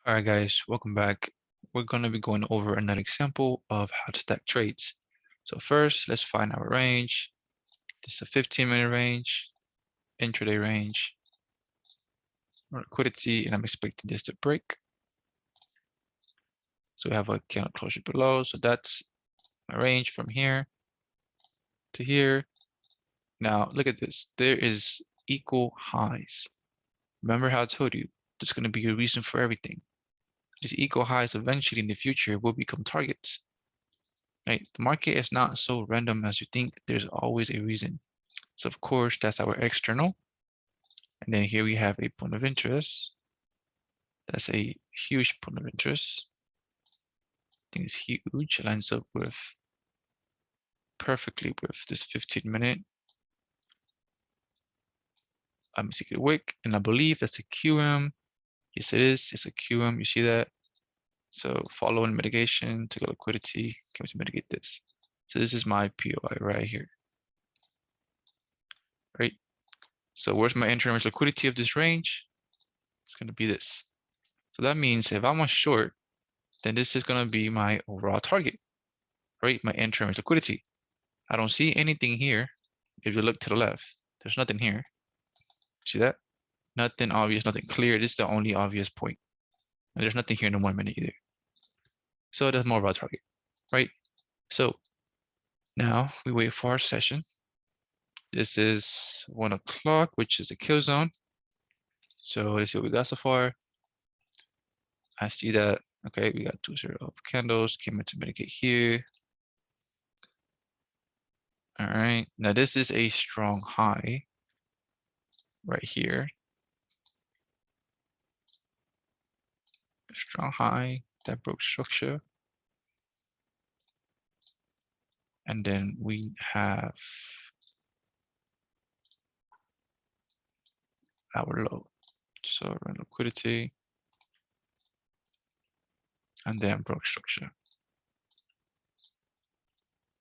All right, guys, welcome back. We're going to be going over another example of how to stack trades. So first, let's find our range. This is a 15-minute range, intraday range, liquidity, and I'm expecting this to break. So we have a candle closure below. So that's my range from here to here. Now, look at this. There is equal highs. Remember how I told you, there's going to be a reason for everything. These equal highs eventually in the future will become targets. Right? The market is not so random as you think. There's always a reason. So of course, that's our external. And then here we have a point of interest. That's a huge point of interest. I think it's huge. It lines up with perfectly with this 15-minute secret wick. And I believe that's a QM. Yes, it is. It's a QM. You see that? So following mitigation to go liquidity, can we mitigate this? So this is my POI right here. Right? So where's my interim liquidity of this range? It's going to be this. So that means if I'm a short, then this is going to be my overall target, right? My interim liquidity. I don't see anything here. If you look to the left, there's nothing here. See that? Nothing obvious, nothing clear. This is the only obvious point. And there's nothing here in the 1 minute either. So that's more of our target, right? So now we wait for our session. This is 1 o'clock, which is a kill zone. So let's see what we got so far. I see that, okay, we got 2 0 candles, came in to mitigate here. All right, now this is a strong high right here. A strong high that broke structure. And then we have our low. So run liquidity. And then broke structure.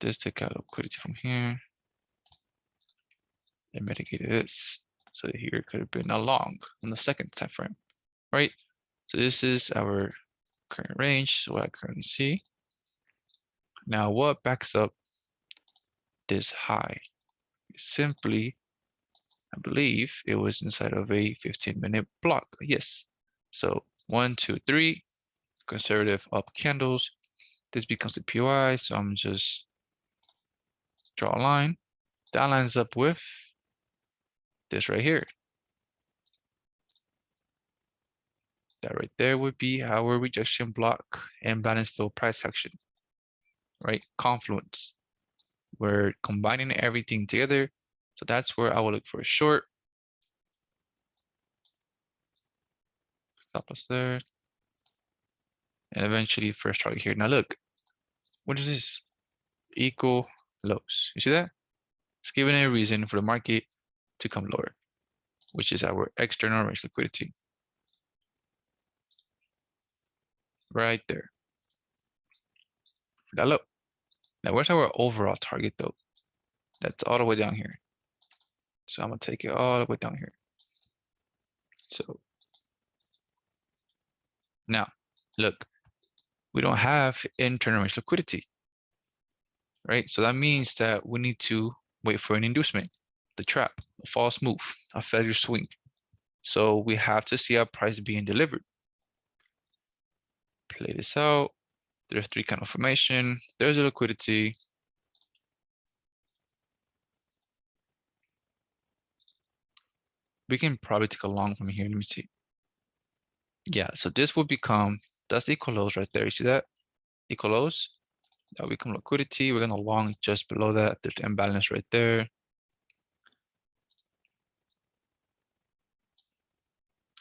This took out liquidity from here. And mitigated this. So here could have been a long on the second time frame, right? So this is our current range, so what I currently see. Now what backs up this high? Simply, I believe it was inside of a 15-minute block. Yes. So 1, 2, 3, conservative up candles. This becomes the POI. So I'm just draw a line. That lines up with this right here. That right there would be our rejection block and balance fill price action, right? Confluence. We're combining everything together. So that's where I will look for a short. Stop us there. And eventually first target here. Now look, what is this? Equal lows. You see that? It's giving a reason for the market to come lower, which is our external range liquidity. Right there. That low. Now where's our overall target though? That's all the way down here. So I'm gonna take it all the way down here. So now look, we don't have internal range liquidity, right? So that means that we need to wait for an inducement, the trap, a false move, a failure swing. So we have to see our price being delivered. Play this out. There's 3 kind of formation. There's the liquidity. We can probably take a long from here. Let me see. Yeah, so this will become, that's equal lows right there. You see that? Equal lows. That will become liquidity. We're gonna long just below that. There's the imbalance right there.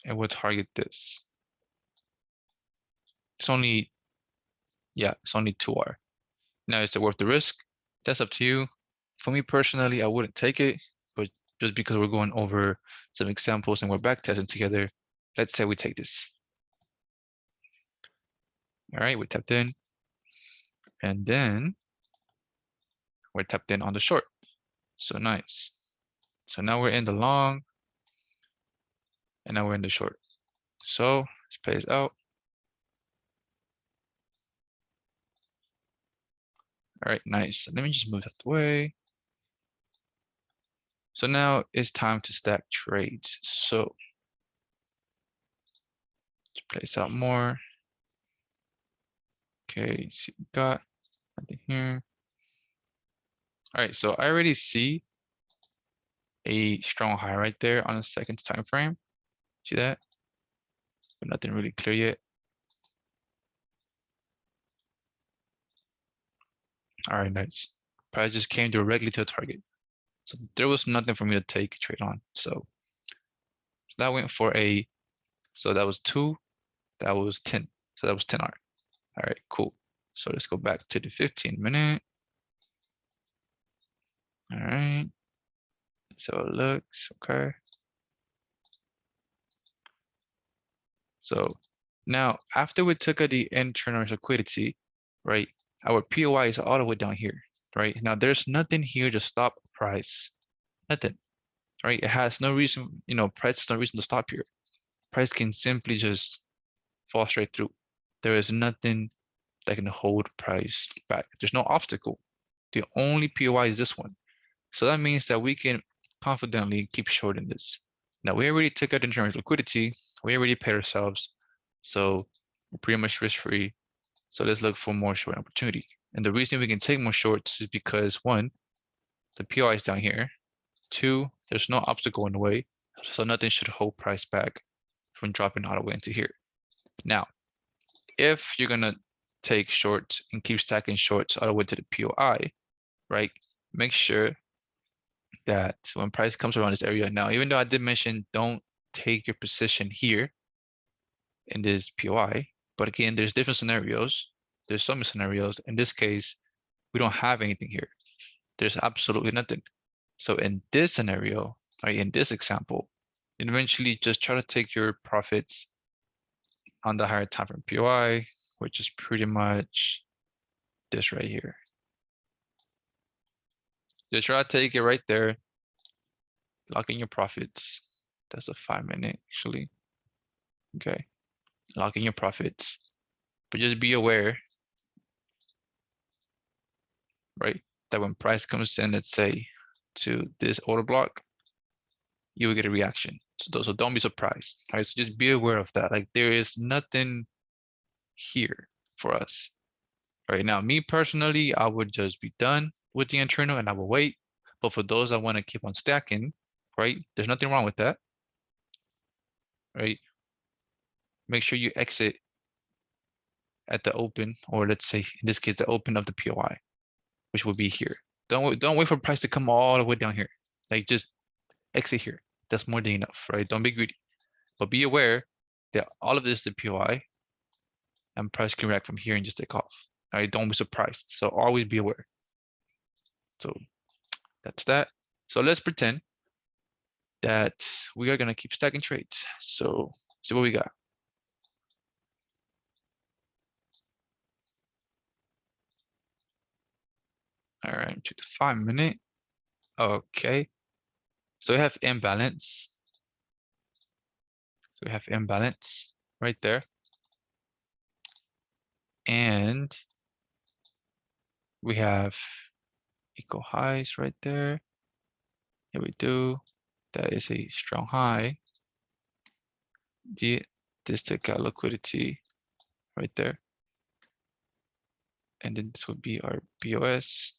And we'll target this. It's only, yeah, it's only 2R. Now, is it worth the risk? That's up to you. For me personally, I wouldn't take it, but just because we're going over some examples and we're back testing together, let's say we take this. All right, we tapped in. And then we're tapped in on the short. So nice. So now we're in the long. And now we're in the short. So let's play this out. All right, nice. Let me just move that away. So now it's time to stack trades. So let's place out more. Okay, so we got nothing here. All right, so I already see a strong high right there on the second time frame. See that? But nothing really clear yet. All right, nice. Price just came directly to a target. So there was nothing for me to take a trade on. So that went for a, so that was 2, that was 10. So that was 10R. All right, cool. So let's go back to the 15-minute. All right. So it looks okay. So now after we took out the internal liquidity, right? Our POI is all the way down here, right? Now there's nothing here to stop price. Nothing, right? It has no reason, price has no reason to stop here. Price can simply just fall straight through. There is nothing that can hold price back. There's no obstacle. The only POI is this one. So that means that we can confidently keep shorting this. Now we already took out internal liquidity. We already paid ourselves. So we're pretty much risk-free. So let's look for more short opportunity. And the reason we can take more shorts is because 1, the POI is down here. 2, there's no obstacle in the way. So nothing should hold price back from dropping all the way into here. Now, if you're gonna take shorts and keep stacking shorts all the way to the POI, right? Make sure that when price comes around this area now, even though I did mention don't take your position here in this POI, but again, there's different scenarios. There's some scenarios. In this case, we don't have anything here. There's absolutely nothing. So in this scenario, right, in this example, eventually just try to take your profits on the higher time frame POI, which is pretty much this right here. Just try to take it right there, lock in your profits. That's a 5-minute actually. Okay, lock in your profits, but just be aware, right, that when price comes in, let's say to this order block, you will get a reaction. So don't be surprised. Right, so just be aware of that. Like there is nothing here for us. Right now, me personally, I would just be done with the internal and I will wait. But for those that want to keep on stacking, right, there's nothing wrong with that. Right, make sure you exit at the open, or let's say in this case the open of the POI, which will be here. Don't wait for price to come all the way down here. Like just exit here. That's more than enough, right? Don't be greedy, but be aware that all of this is the POI, and price can react from here and just take off. All right, don't be surprised. So always be aware. So that's that. So let's pretend that we are gonna keep stacking trades. So see what we got. All right, to the 5-minute. Okay. So we have imbalance. So we have imbalance right there. And we have equal highs right there. Here we do. That is a strong high. This took out liquidity right there. And then this would be our POS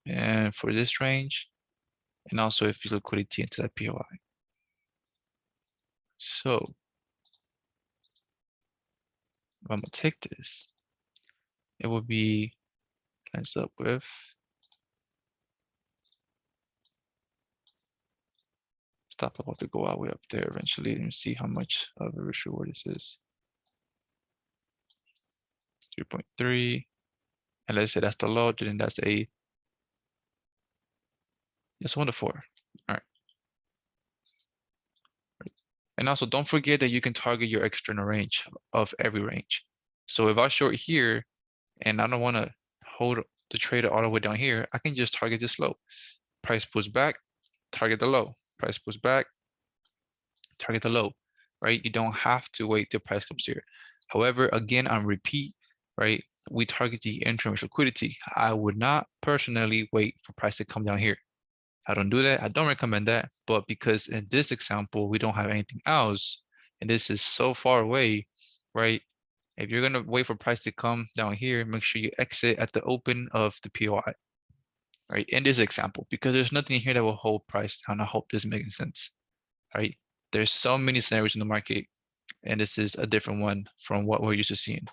and for this range. And also if you liquidity into that POI. So if I'm gonna take this, it will be lines up with stop about to go all the way up there eventually and see how much of a risk reward this is. 3.3. And let's say that's the low, then that's a just 1 to 4. All right. And also don't forget that you can target your external range of every range. So if I short here and I don't want to hold the trade all the way down here, I can just target this low. Price pulls back, target the low. Price pulls back, target the low, right? You don't have to wait till price comes here. However, again, on repeat, right? we target the interim liquidity. I would not personally wait for price to come down here. I don't do that. I don't recommend that. But because in this example, we don't have anything else, and this is so far away, right? If you're gonna wait for price to come down here, make sure you exit at the open of the POI, right? In this example, because there's nothing here that will hold price down. I hope this is making sense, right? There's so many scenarios in the market, and this is a different one from what we're used to seeing.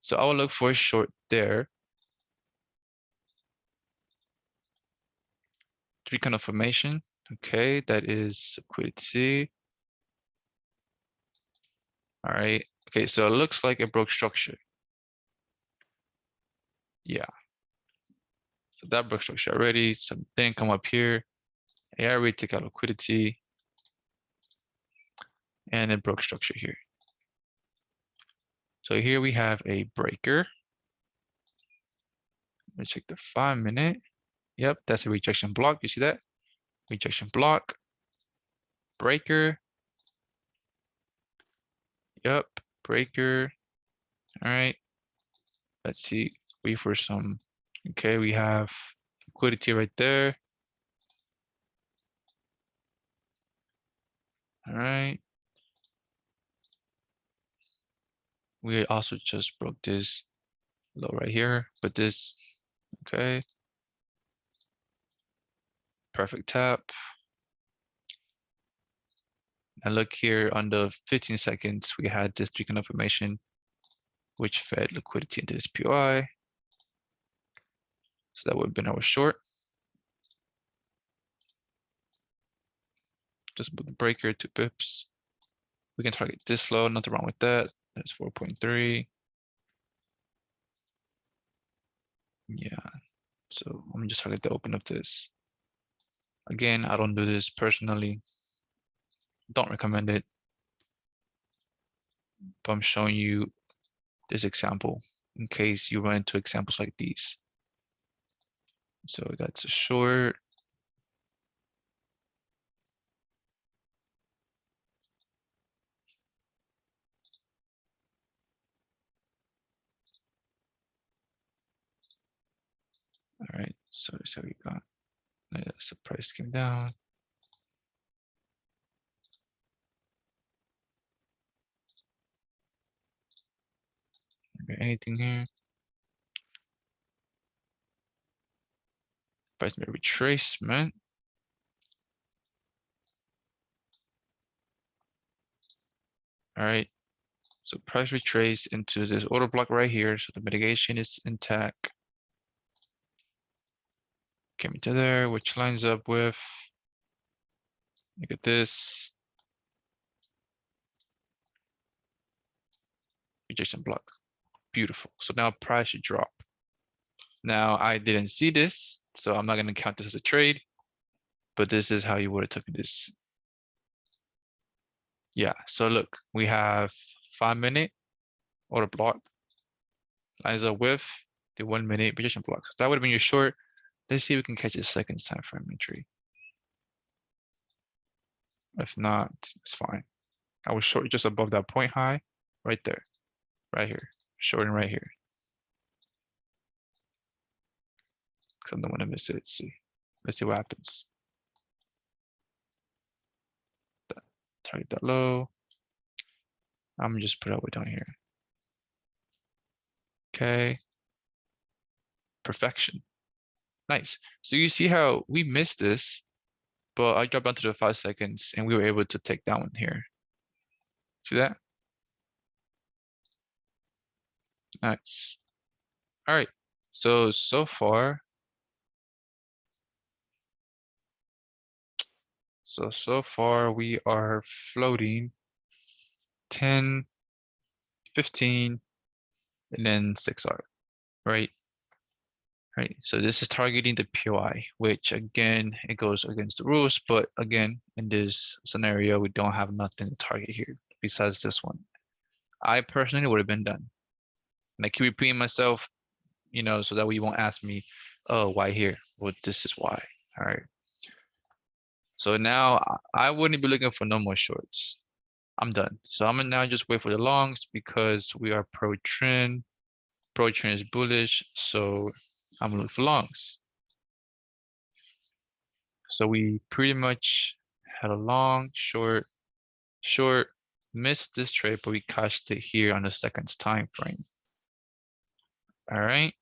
So I will look for a short there. Three kind of formation. Okay, that is liquidity. All right. Okay, so it looks like it broke structure. Yeah. So that broke structure already. So didn't come up here. I already took out liquidity. And it broke structure here. So here we have a breaker. Let me check the 5-minute. Yep, that's a rejection block. You see that? Rejection block. Breaker. Yep, breaker. All right. Let's see. Wait for some. Okay, we have liquidity right there. All right. We also just broke this low right here, but this, okay. Perfect tap. And look here on the 15 seconds, we had this three confirmation, which fed liquidity into this POI. So that would have been our short. Just put the breaker 2 pips. We can target this low, nothing wrong with that. That's 4.3. Yeah, so I'm just target the open of this. Again, I don't do this personally. Don't recommend it. But I'm showing you this example in case you run into examples like these. So that's a short. All right, so we got, so price came down. Okay, anything here? Price retracement. All right, so price retrace into this order block right here. So the mitigation is intact. Came into there, which lines up with, look at this. Rejection block. Beautiful. So now price should drop. Now I didn't see this, so I'm not going to count this as a trade, but this is how you would have taken this. Yeah, so look, we have 5-minute order block, lines up with the 1-minute rejection block. So that would have been your short. Let's see if we can catch a second time frame entry. If not, it's fine. I was short just above that point high, right there, right here, shorting right here. Because I don't want to miss it. Let's see what happens. Target that low. I'm gonna just put it way down here. Okay. Perfection. Nice. So you see how we missed this, but I dropped down to the 5 seconds and we were able to take that one here. See that? Nice. All right. So far, we are floating 10, 15, and then 6R, right? Right. So this is targeting the POI, which again, it goes against the rules. But again, in this scenario, we don't have nothing to target here besides this one. I personally would have been done. And I keep repeating myself, you know, so that way you won't ask me, oh, why here? Well, this is why. All right. So now I wouldn't be looking for no more shorts. I'm done. So I'm gonna now just wait for the longs because we are pro trend. Pro trend is bullish, so I'm gonna look for longs. So we pretty much had a long, short, missed this trade, but we cashed it here on the seconds time frame. All right.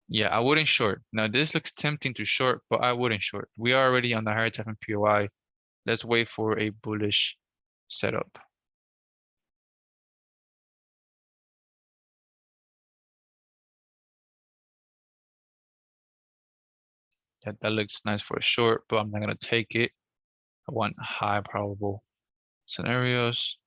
Yeah, I wouldn't short. Now this looks tempting to short, but I wouldn't short. We are already on the higher time in POI. Let's wait for a bullish setup. Yeah, that looks nice for a short, but I'm not gonna take it. I want high probable scenarios.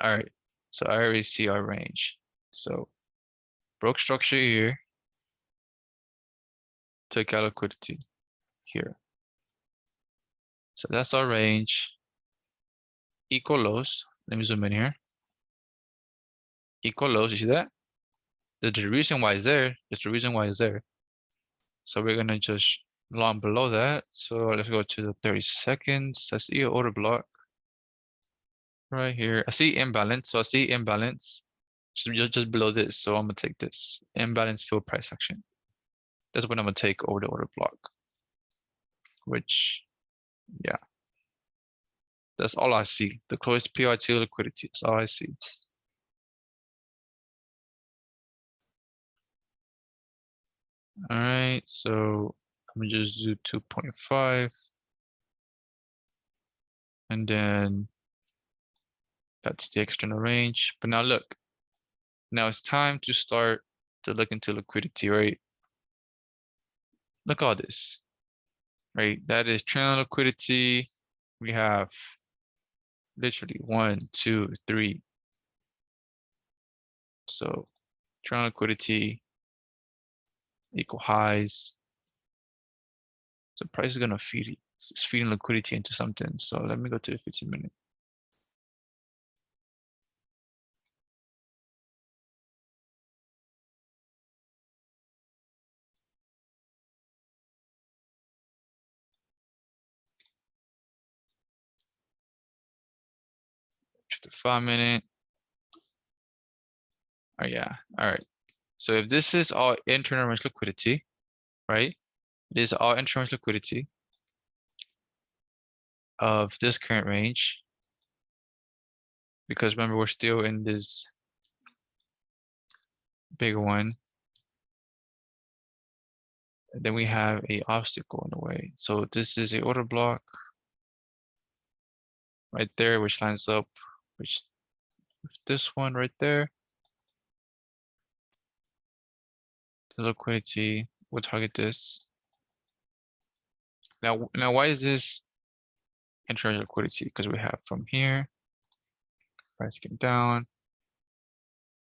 All right, so I already see our range. So broke structure here, took out liquidity here. So that's our range. Equal lows. Let me zoom in here. Equal lows, you see that? There's the reason why it's there. There's the reason why it's there. So we're gonna just long below that. So let's go to the 30 seconds. I see an order block right here. I see imbalance. So I see imbalance just below this. So I'm gonna take this imbalance fill price action. That's what I'm gonna take over the order block. Which, yeah, that's all I see. The closest PI2 liquidity. That's all I see. All right, so I'm gonna just do 2.5. And then that's the external range. But now look, now it's time to start to look into liquidity, right? Look at all this, right? That is trailing liquidity. We have literally 1, 2, 3. So trailing liquidity equal highs. So price is gonna feed it. It's feeding liquidity into something. So let me go to the 15-minute. To the 5-minute. Oh yeah, all right. So if this is all internal range liquidity, right? This is all internal range liquidity of this current range. Because remember, we're still in this big one. And then we have a obstacle in the way. So this is a order block right there, which lines up with this one right there. The liquidity, we'll target this. Now why is this internal liquidity? Because we have from here, price came down,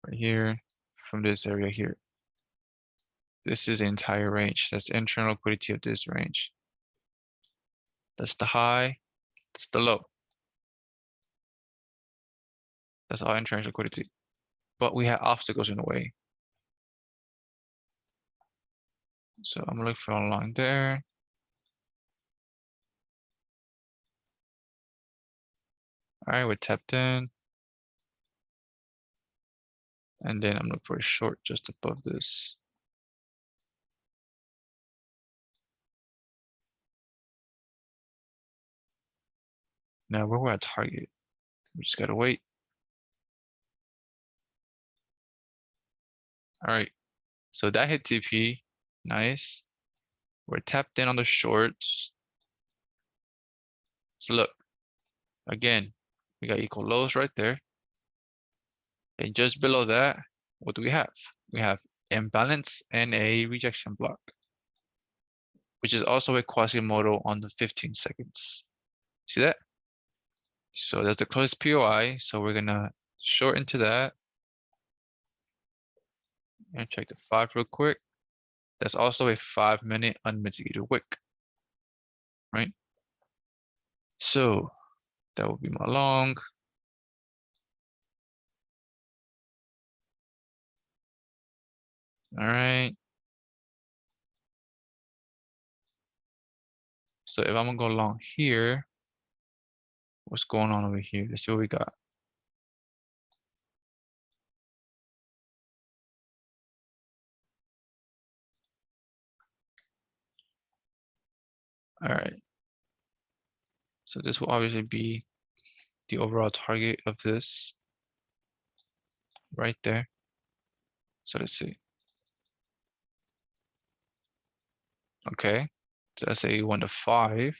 right here, from this area here. This is the entire range. That's the internal liquidity of this range. That's the high, that's the low. That's all internal liquidity. But we have obstacles in the way. So I'm gonna look for a line there. All right, we're tapped in. And then I'm looking for a short just above this. Now where we're at target, we just gotta wait. All right, so that hit TP, nice. We're tapped in on the shorts. So look, again, we got equal lows right there. And just below that, what do we have? We have imbalance and a rejection block, which is also a Quasimodo on the 15 seconds. See that? So that's the closest POI. So we're gonna short into that. And check the 5 real quick. That's also a 5-minute unmitigated wick, right? So That will be my long. All right. So if I'm gonna go long here, what's going on over here? Let's see what we got. All right. So this will obviously be the overall target of this right there. So let's see. Okay. So let's say 1 to 5.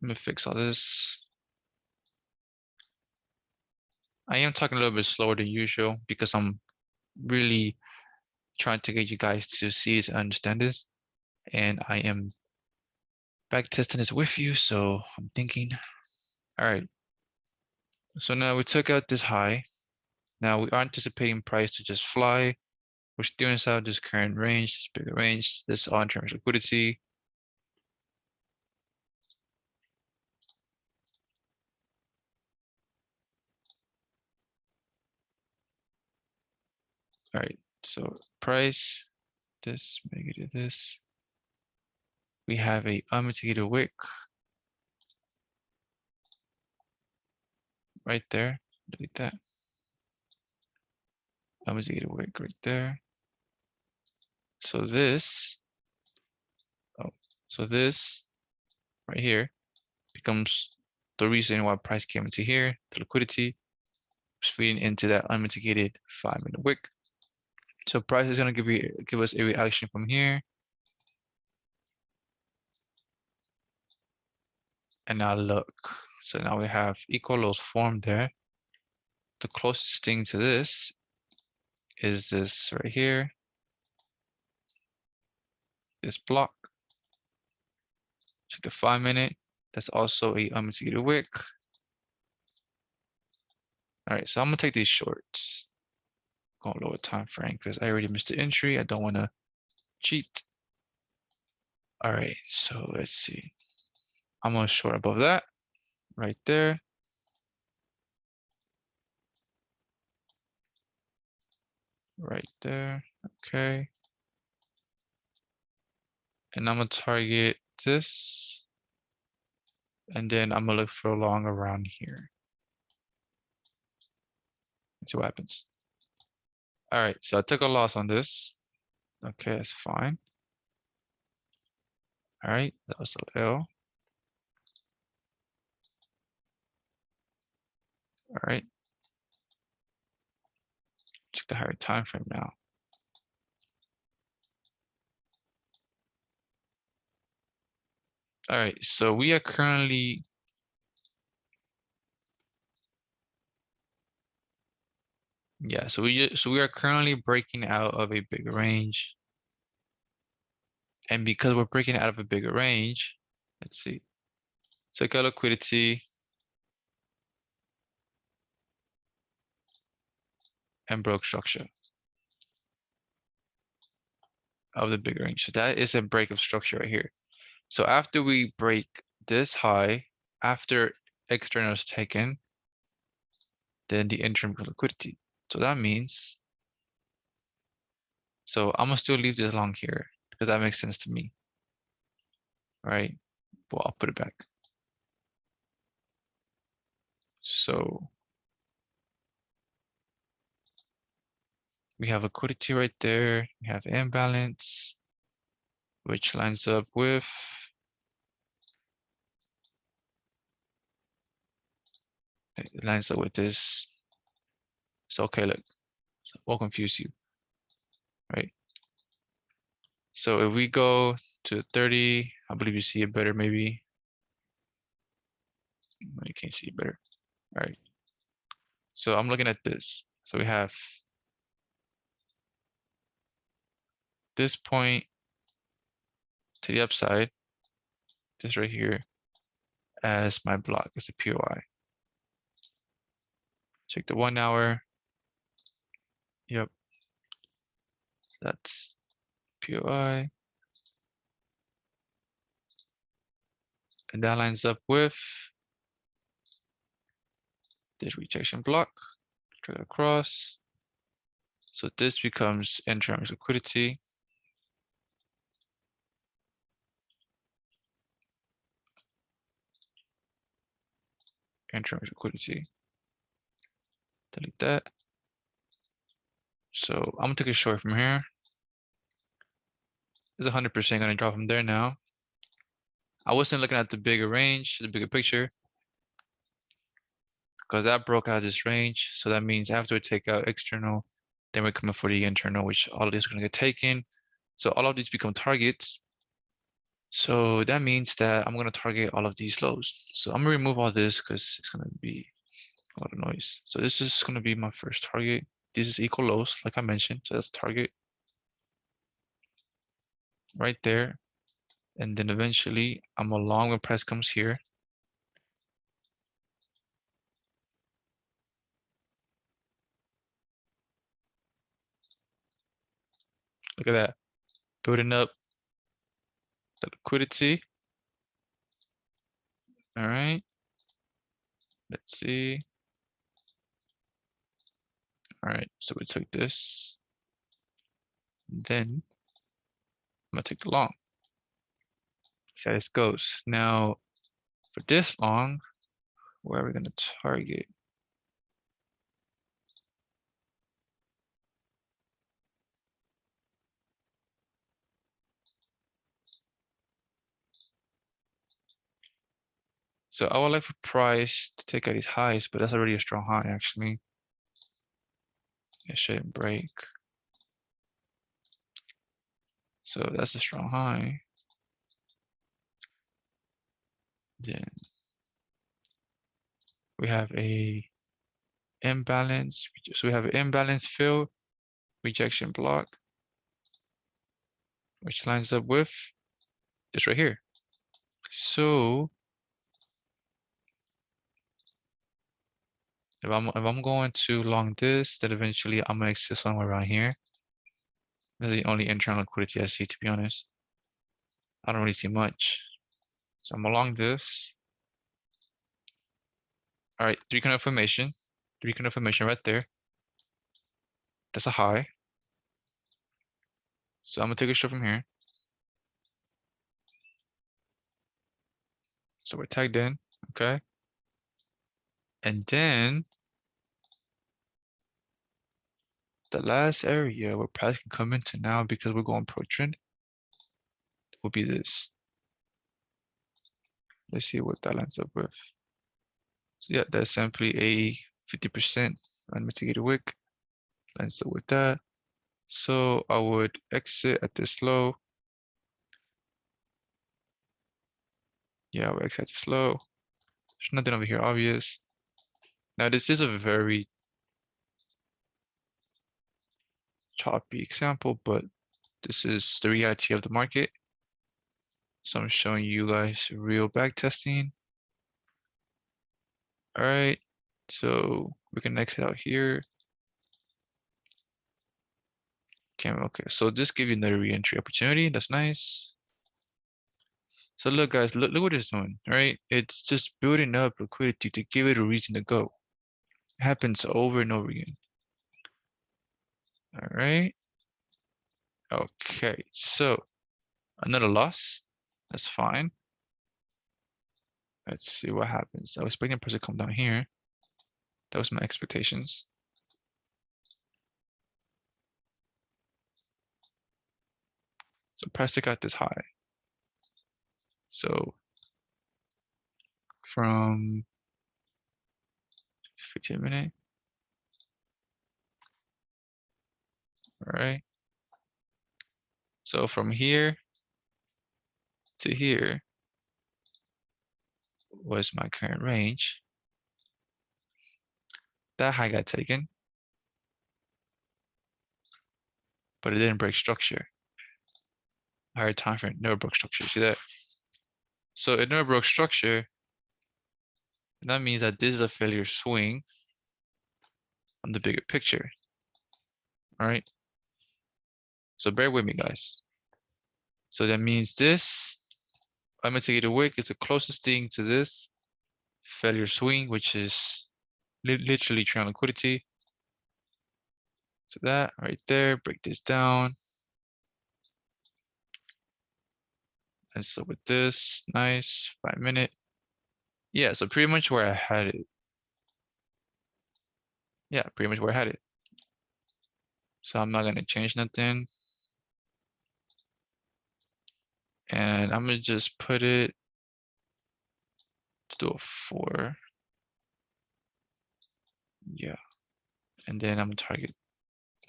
Let me fix all this. I am talking a little bit slower than usual because I'm really trying to get you guys to see this and understand this. And I am back testing this with you. So I'm thinking, all right. So now we took out this high. Now we are anticipating price to just fly. We're still inside this current range, this bigger range, this all in terms of liquidity. All right, so price, this, make it this. We have a unmitigated wick right there. Delete that. Unmitigated wick right there. So this, oh, so this right here becomes the reason why price came into here. The liquidity was feeding into that unmitigated 5-minute wick. So price is gonna give us a reaction from here. And now look. So now we have equal lows formed there. The closest thing to this is this right here. This block. Check the 5-minute. That's also a unmitigated wick. All right, so I'm gonna take these shorts. Go lower time frame because I already missed the entry. I don't want to cheat. All right, so let's see. I'm gonna short above that right there. Right there. Okay. And I'm gonna target this. And then I'm gonna look for a long around here. Let's see what happens. All right, so I took a loss on this. Okay, that's fine. All right, that was the L. All right. Check the higher time frame now. All right, so we are currently so we are currently breaking out of a bigger range. And because we're breaking out of a bigger range, let's see. Check out liquidity and broke structure of the bigger range. So that is a break of structure right here. So after we break this high, after external is taken, then the interim liquidity. So that means, so I'm gonna still leave this long here because that makes sense to me, right? Well, I'll put it back. So we have liquidity right there. We have imbalance, which lines up with this. So okay, look, we'll confuse you, right? So if we go to 30, I believe you see it better, maybe. You can't see it better. All right. So I'm looking at this. So we have this point to the upside, this right here, as my block as a POI. Check the 1 hour. Yep. That's POI. And that lines up with this rejection block. Drag it across. So this becomes entering liquidity. Entering liquidity. Delete that. So I'm gonna take a short from here. It's 100% gonna drop from there now. I wasn't looking at the bigger range, the bigger picture, because that broke out this range. So that means after we take out external, then we're coming for the internal, which all of these are gonna get taken. So all of these become targets. So that means that I'm gonna target all of these lows. So I'm gonna remove all this because it's gonna be a lot of noise. So this is gonna be my first target. This is equal lows, like I mentioned. So that's target right there. And then eventually I'm along when price comes here. Look at that, building up the liquidity. All right, let's see. All right, so we took this. Then I'm gonna take the long. See how this goes. Now for this long, where are we gonna target? So I would like for price to take out these highs, but that's already a strong high actually. It shouldn't break. So that's a strong high. Then we have a imbalance. So we have an imbalance fill rejection block, which lines up with this right here. So if I'm going to long this, then eventually I'm gonna exit somewhere around here. That's the only internal liquidity I see, to be honest. I don't really see much. So I'm along this. All right, three candle formation. Three candle formation right there. That's a high. So I'm gonna take a shot from here. So we're tagged in, okay? And then the last area where price can come into now because we're going pro trend will be this. Let's see what that lines up with. So yeah, that's simply a 50% unmitigated wick. Lines up with that. So I would exit at this low. Yeah, I would exit at this low. There's nothing over here obvious. Now this is a very choppy example, but this is the reality of the market. So I'm showing you guys real back testing. All right, so we can exit out here. Okay, so this gives you another re-entry opportunity. That's nice. So look, guys, look what it's doing, right? It's just building up liquidity to give it a reason to go. It happens over and over again. All right. Okay, so another loss. That's fine. Let's see what happens. I was expecting price to come down here. That was my expectations. So price took out this high. So from 15-minute. All right. So from here to here was my current range. That high got taken, but it didn't break structure. Higher time frame never broke structure. See that? So it never broke structure. And that means that this is a failure swing on the bigger picture. All right. So bear with me, guys. So that means this I'm gonna take it wick is the closest thing to this failure swing, which is literally trailing liquidity. So that right there, break this down. And so with this, nice, 5-minute. Yeah, so pretty much where I had it. Yeah, pretty much where I had it. So I'm not gonna change nothing. And I'm gonna just put it to do a 4. Yeah. And then I'm gonna target.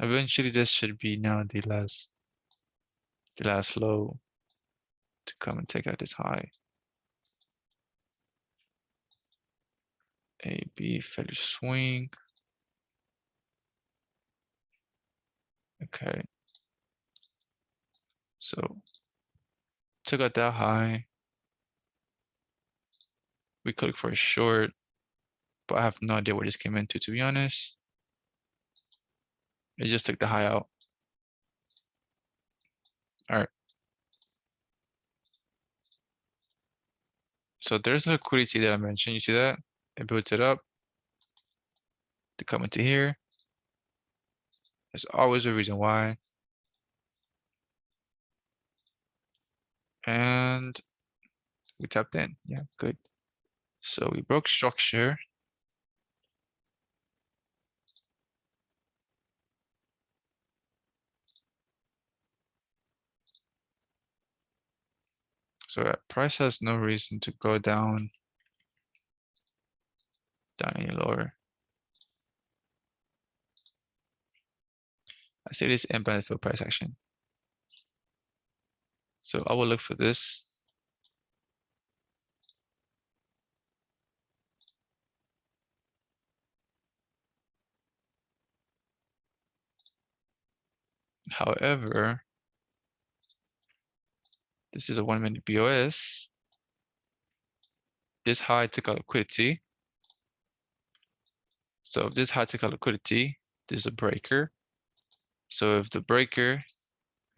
Eventually this should be now the last low to come and take out this high. A, B, failure swing. Okay. So took out that high. We could look for a short, but I have no idea where this came into, to be honest. It just took the high out. All right. So there's the liquidity that I mentioned. You see that? It built it up to come into here. There's always a reason why. And we tapped in. Yeah, good. So we broke structure. So that price has no reason to go down any lower. I say this and benefit price action. So I will look for this. However, this is a 1-minute BOS. This high took out liquidity. So if this high took out liquidity, this is a breaker. So if this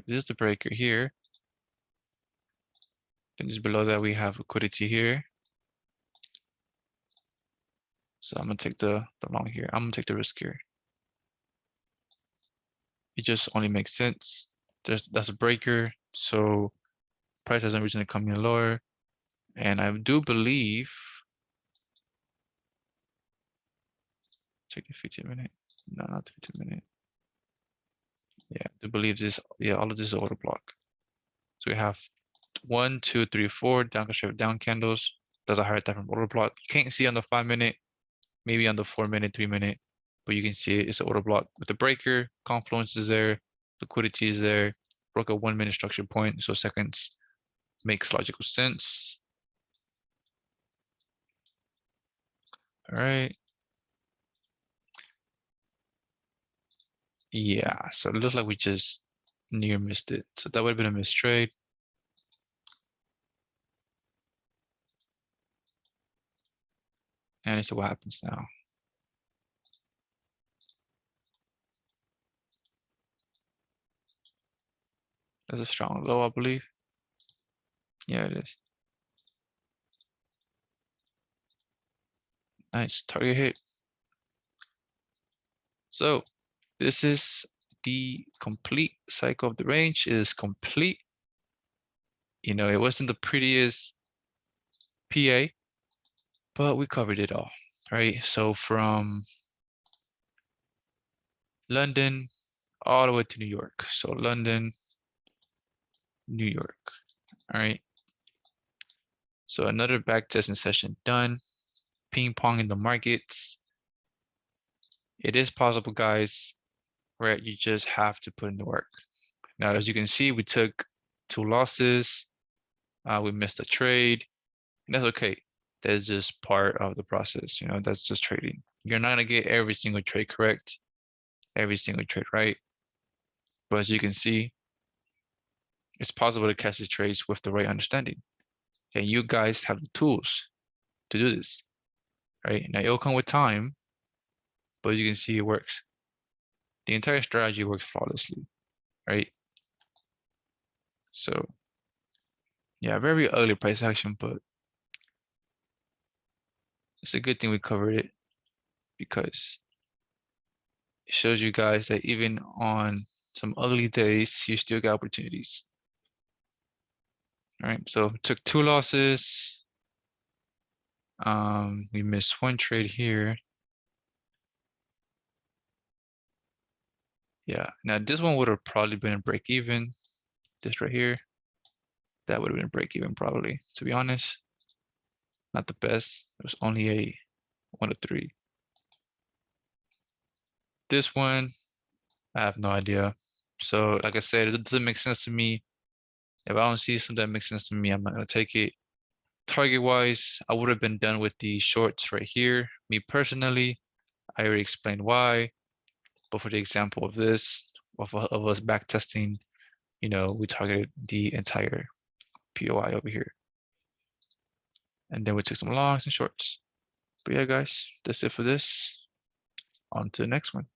is the breaker here, then just below that we have liquidity here. So I'm gonna take the long here. I'm gonna take the risk here. It just only makes sense. That's a breaker. So price has no reason to come in lower. And I do believe, check the 15-minute. No, not 15-minute. Yeah, I do believe this, yeah, all of this is order block. So we have 1, 2, 3, 4 down constructive down candles. That's a higher time from order block. You can't see on the 5-minute, maybe on the 4-minute, 3-minute, but you can see it's an order block with the breaker. Confluence is there, liquidity is there. Broke a 1-minute structure point, so seconds makes logical sense. All right. Yeah, so it looks like we just near missed it. So that would have been a missed trade. And let's see what happens now. That's a strong low, I believe. Yeah, it is. Nice target hit. So this is the complete cycle of the range. It is complete. You know, it wasn't the prettiest PA, but we covered it all, right? So from London all the way to New York. So London, New York, all right? So another back testing session done. Ping pong in the markets. It is possible, guys, right? You just have to put in the work. Now, as you can see, we took 2 losses. We missed a trade. And that's okay. That's just part of the process. You know, that's just trading. You're not gonna get every single trade correct, every single trade right. But as you can see, it's possible to catch the trades with the right understanding. And you guys have the tools to do this, right? Now it'll come with time, but as you can see, it works. The entire strategy works flawlessly, right? So Yeah, very ugly price action, but it's a good thing we covered it because it shows you guys that even on some ugly days, you still got opportunities. All right, so took 2 losses. We missed 1 trade here. Yeah, now this one would have probably been a break even. This right here, that would have been a break even probably, to be honest. Not the best. It was only a 1 to 3. This one, I have no idea. So like I said, it doesn't make sense to me. If I don't see something that makes sense to me, I'm not gonna take it. Target wise, I would have been done with the shorts right here. Me personally, I already explained why. But for the example of this, of us back testing, we targeted the entire POI over here. And then we took some longs and shorts. But yeah, guys, that's it for this. On to the next one.